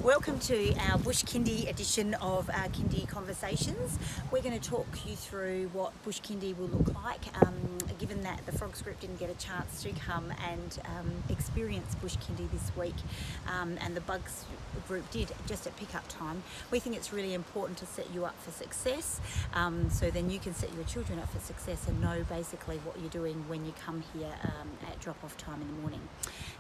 Welcome to our Bush Kindy edition of our Kindy Conversations. We're going to talk you through what Bush Kindy will look like, given that the Frogs group didn't get a chance to come and experience Bush Kindy this week, and the Bugs group did just at pickup time. We think it's really important to set you up for success, so then you can set your children up for success and know basically what you're doing when you come here at drop-off time in the morning.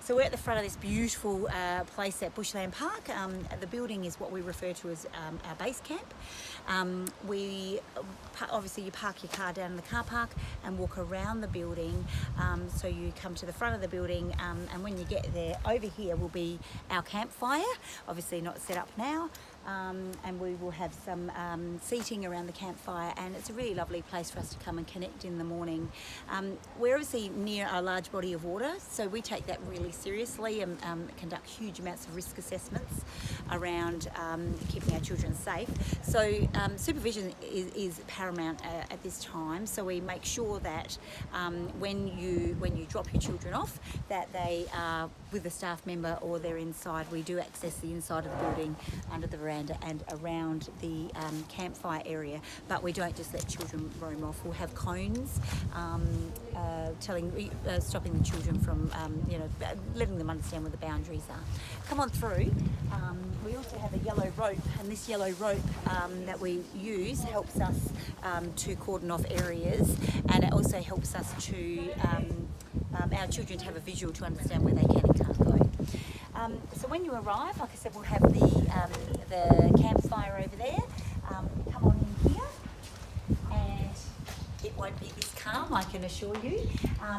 So we're at the front of this beautiful place at Bushland Park. The building is what we refer to as our base camp. Obviously you park your car down in the car park and walk around the building. So you come to the front of the building, and when you get there, over here will be our campfire, obviously not set up now. And we will have some seating around the campfire, and it's a really lovely place for us to come and connect in the morning. We're obviously near a large body of water, so we take that really seriously and conduct huge amounts of risk assessments around keeping our children safe. So supervision is paramount at this time, so we make sure that when you drop your children off, that they are with a staff member or they're inside. We do access the inside of the building, under the veranda and around the campfire area, but we don't just let children roam off. We'll have cones stopping the children from letting them understand where the boundaries are. Come on through. We also have a yellow rope, and this yellow rope that we use helps us to cordon off areas, and it also helps us to our children to have a visual to understand where they can and can't go. So when you arrive, like I said, we'll have the campfire over there. Come on in here, and it won't be this calm, I can assure you.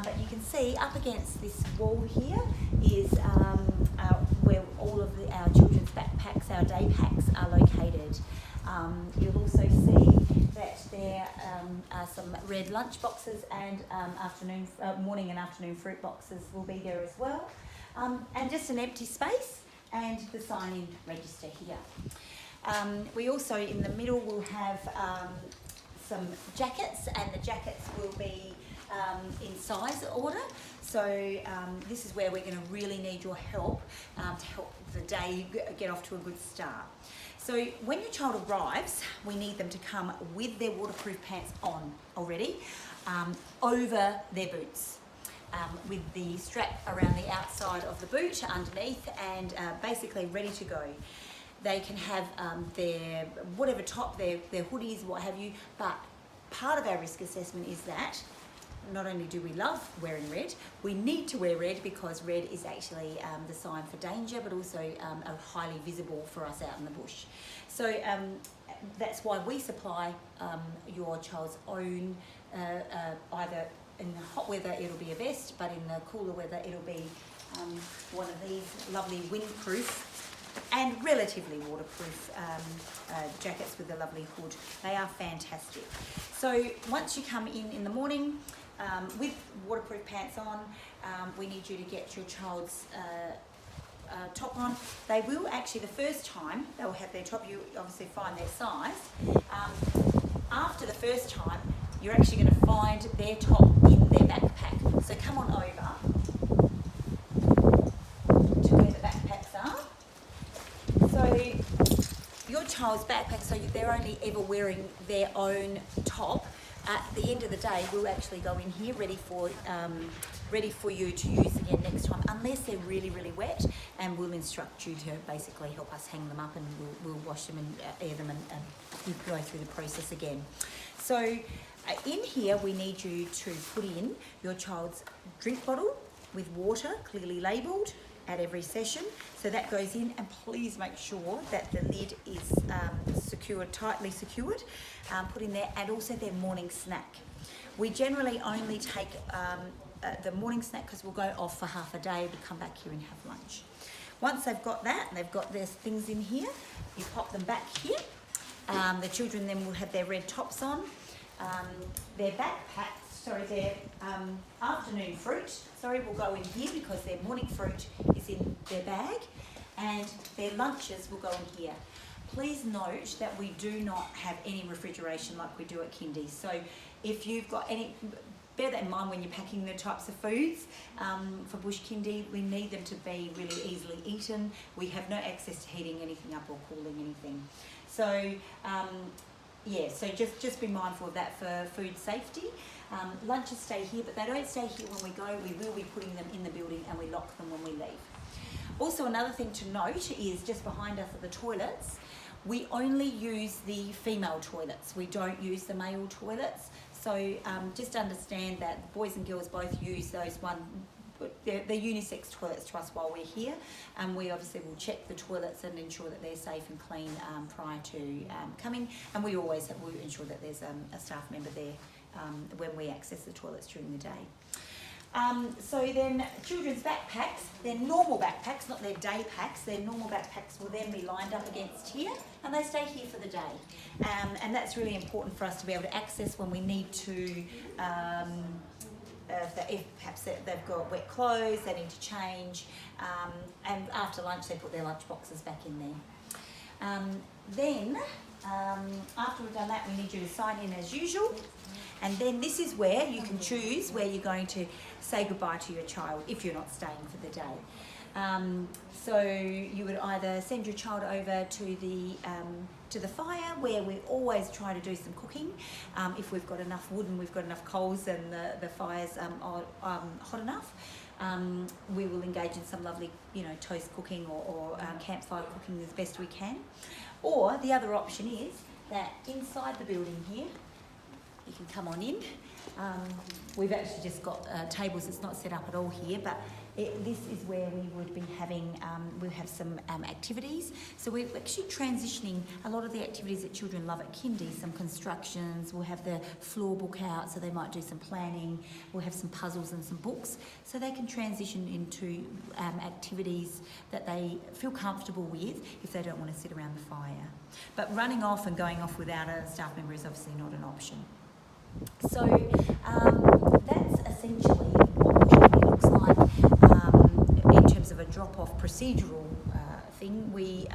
But you can see up against this wall here is where all of our children's backpacks, our day packs, are located. You'll also see that there are some red lunch boxes, and morning and afternoon fruit boxes will be there as well. And just an empty space and the sign-in register here. We also, in the middle, will have some jackets, and the jackets will be in size order. So this is where we're going to really need your help to help the day get off to a good start. So when your child arrives, we need them to come with their waterproof pants on already, over their boots, with the strap around the outside of the boot underneath, and basically ready to go. They can have their whatever top, their hoodies, what have you, but part of our risk assessment is that not only do we love wearing red, we need to wear red because red is actually the sign for danger, but also highly visible for us out in the bush. So that's why we supply your child's own, either in the hot weather it'll be a vest, but in the cooler weather it'll be one of these lovely windproof and relatively waterproof jackets with a lovely hood. They are fantastic. So once you come in the morning with waterproof pants on, we need you to get your child's top on. They will actually, the first time, they will have their top, you obviously find their size. After the first time, you're actually going to find their top in their backpack. So come on over to where the backpacks are. So your child's backpack, so they're only ever wearing their own top. At the end of the day, we'll actually go in here ready for you to use again next time, unless they're really, really wet, and we'll instruct you to basically help us hang them up, and we'll wash them and air them, and you go through the process again. So in here, we need you to put in your child's drink bottle with water, clearly labelled, at every session. So that goes in, and please make sure that the lid is secured, tightly secured, put in there, and also their morning snack. We generally only take the morning snack because we'll go off for half a day, we'll come back here and have lunch. Once they've got that, and they've got their things in here, you pop them back here. The children then will have their red tops on, their their afternoon fruit, will go in here because their morning fruit is in their bag, and their lunches will go in here. Please note that we do not have any refrigeration like we do at Kindy. So if you've got any bear that in mind when you're packing the types of foods. For bush kindy, we need them to be really easily eaten. We have no access to heating anything up or cooling anything. So yeah, so just be mindful of that for food safety. Lunches stay here, but they don't stay here when we go. We will be putting them in the building and we lock them when we leave. Also, another thing to note is just behind us are the toilets. We only use the female toilets. We don't use the male toilets. So just understand that boys and girls both use those they're unisex toilets to us while we're here. We obviously will check the toilets and ensure that they're safe and clean prior to coming. And we always will ensure that there's a staff member there when we access the toilets during the day. So then children's backpacks, they're normal backpacks, not their day packs. Their normal backpacks will then be lined up against here and they stay here for the day. And that's really important for us to be able to access when we need to, if perhaps they've got wet clothes, they need to change, and after lunch they put their lunch boxes back in there. Then, after we've done that, we need you to sign in as usual. And then this is where you can choose where you're going to say goodbye to your child if you're not staying for the day. So you would either send your child over to the fire, where we always try to do some cooking. If we've got enough wood and we've got enough coals and the fire's hot enough, we will engage in some lovely, toast cooking or campfire cooking as best we can. Or the other option is that inside the building here, you can come on in. We've actually just got tables. It's not set up at all here, but this is where we would be having, we'll have some activities. So we're actually transitioning a lot of the activities that children love at Kindy, some constructions, we'll have the floor book out, so they might do some planning, we'll have some puzzles and some books, so they can transition into activities that they feel comfortable with if they don't want to sit around the fire. But running off and going off without a staff member is obviously not an option. So that's essentially what it looks like in terms of a drop-off procedural thing. We'll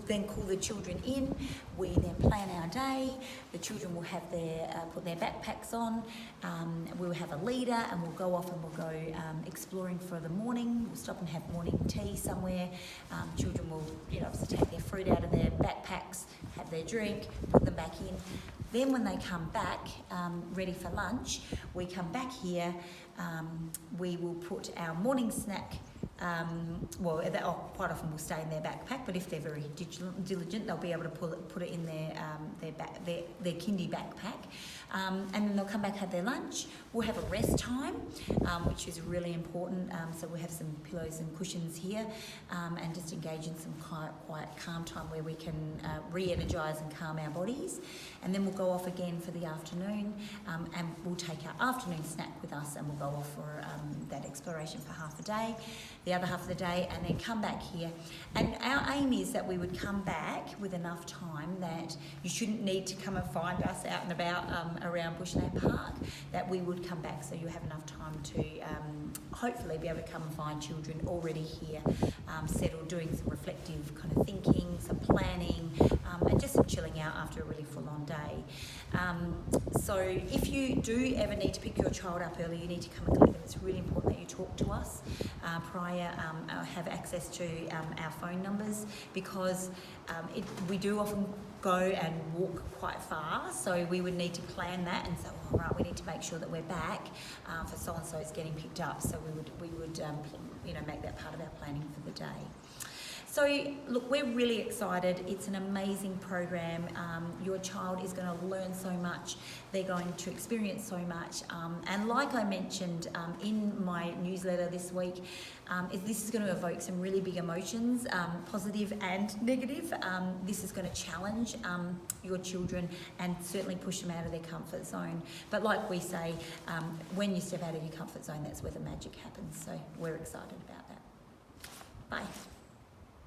then call the children in, we then plan our day, the children will have put their backpacks on, we'll have a leader and we'll go off and we'll go exploring for the morning. We'll stop and have morning tea somewhere. Children will obviously take their fruit out of their backpacks, have their drink, put them back in. Then when they come back, ready for lunch, we come back here, we will put our morning snack, quite often will stay in their backpack, but if they're very diligent, they'll be able to put it in their Kindy backpack. And then they'll come back, have their lunch. We'll have a rest time, which is really important. So we'll have some pillows and cushions here, and just engage in some quiet, calm time where we can re-energise and calm our bodies. And then we'll go off again for the afternoon, and we'll take our afternoon snack with us, and we'll go off for that exploration for half a day, the other half of the day, and then come back here. And our aim is that we would come back with enough time that you shouldn't need to come and find us out and about around Bushland Park, that we would come back so you have enough time to hopefully be able to come and find children already here, settled, doing some reflective kind of thinking, some planning, and just some chilling out after a really full-on day. So if you do ever need to pick your child up early, you need to come and collect them. It's really important that you talk to us prior, have access to our phone numbers, because we do often go and walk quite far, so we would need to plan that and say, oh, right, we need to make sure that we're back for so-and-so is getting picked up, so we would make that part of our planning for the day. So look, we're really excited. It's an amazing program. Your child is going to learn so much. They're going to experience so much. And like I mentioned in my newsletter this week, this is going to evoke some really big emotions, positive and negative. This is going to challenge your children and certainly push them out of their comfort zone. But like we say, when you step out of your comfort zone, that's where the magic happens. So we're excited about that. Bye.